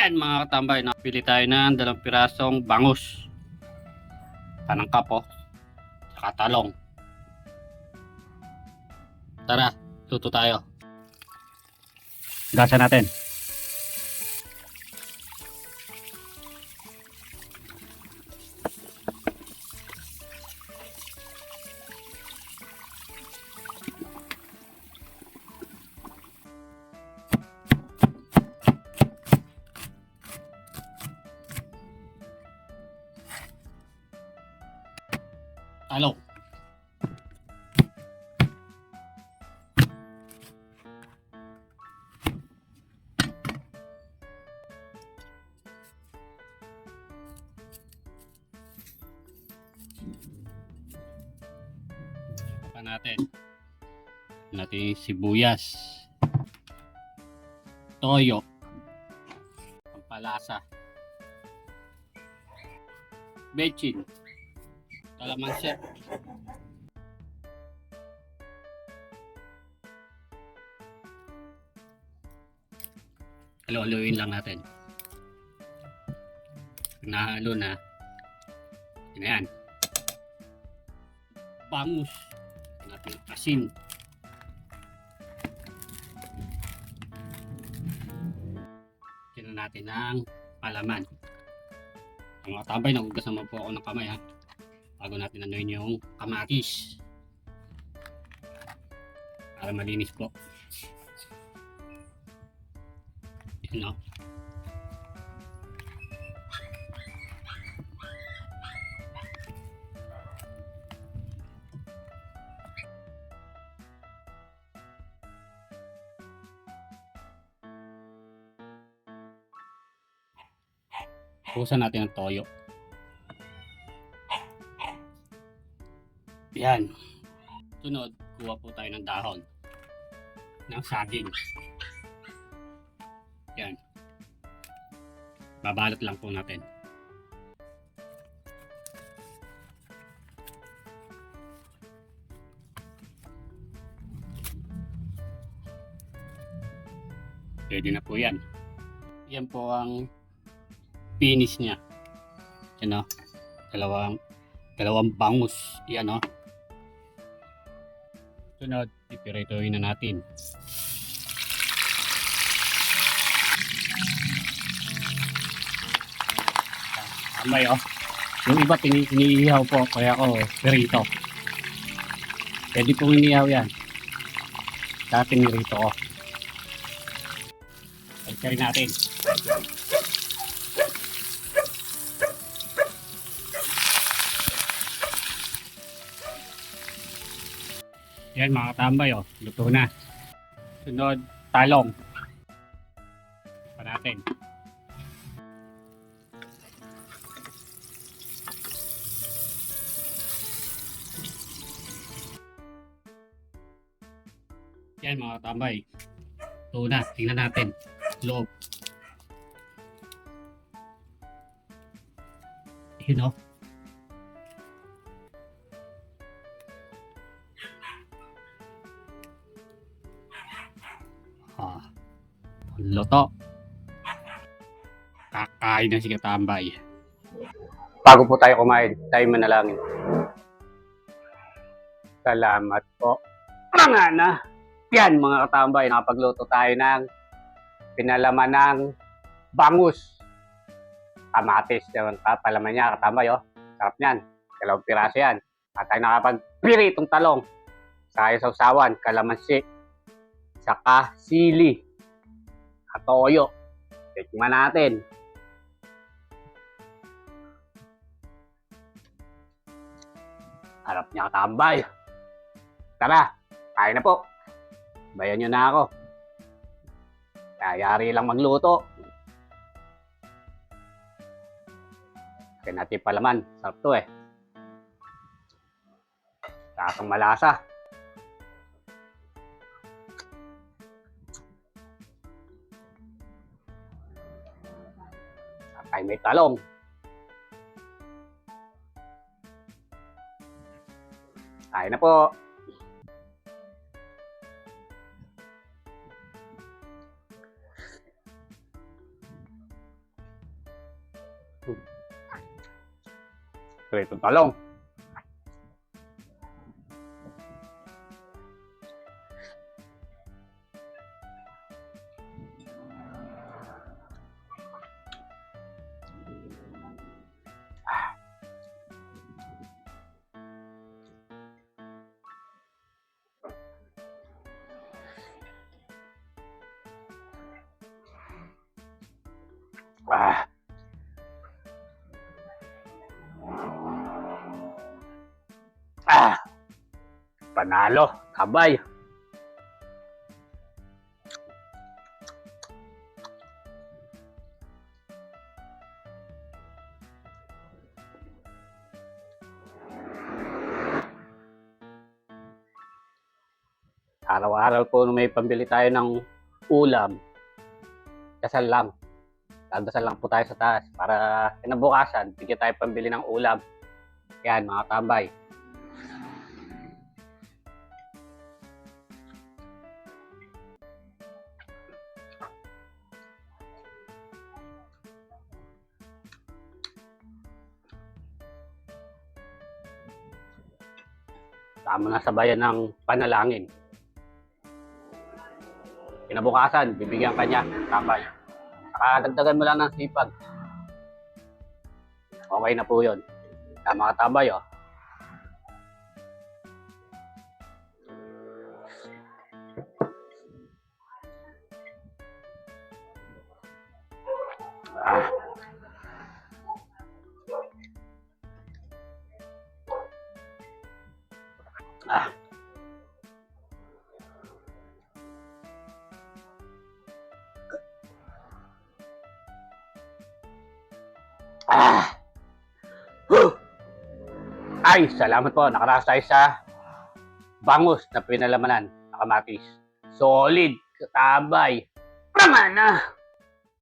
Yan mga katambay, nakapili tayo ng 2 pirasong bangus, panangkap po, saka talong. Tara, luto tayo. Gasa natin. Talong. Pa natin sibuyas, toyo, pampalasa, bechin, kalamansi, halo-haloin lang natin. Nahalo na, yan, bangus natin, asin, kailan natin ng palaman. Ang mga tambay, nagugas naman po ako ng kamay bago natin anuin yung kamatis para malinis po. Yun, Pusan natin ang toyo. Yan. Sunod, kuha po tayo ng dahon ng saging. Yan. Babalot lang po natin. Pwede na po yan. Yan po ang finish niya. Yan dalawang bangus. Yan Sunod, ipiritohin na natin. Tambay yung iba iniihaw po, kaya ako pirito. Pwede pong inihaw yan. Dati nirito ko. Pagkari natin. Yan mga tambay, luto na. Sunod, talong. Pa natin. Yan mga tambay. Luto na, tingnan natin. Loob. Yun luto. Kakain na si Katambay. Bago po tayo kumain, tayo manalangin. Salamat po. Mga na. Yan mga katambay, nakapagluto tayo ng pinalaman ng bangus. Kamatis. Yung palaman niya, katambay Sarap niyan. 2 piraso yan. At tayo nakapagpiritong talong. Sa sausawan, kalamansi. Saka sili. At toyo. Tikman natin. Harap niya katambay. Tara, kain na po. Bayan nyo na ako. Kayari lang magluto. Kaya natin palaman. Sarap to Lasang malasa. Ay may talong. Kain na po. Pritong talong. Ah. Panalo, tabay. Araw-araw po may pambili tayo ng ulam. Dasal lang. Dadasal lang po tayo sa taas para kinabukasan, bigyan tayo pambili ng ulam. Yan mga tambay. Tama na sa bayan ng panalangin. Kinabukasan, bibigyan ka niya, tambay. Saka dagdagan mo lang ng sipag. Okay na po yun. Tama ka tambay, oh. Ah. Ah. Ah. Ay, salamat po. Nakaranas tayo sa bangus na pinalamanan na kamatis. Solid, katabay. Tama na.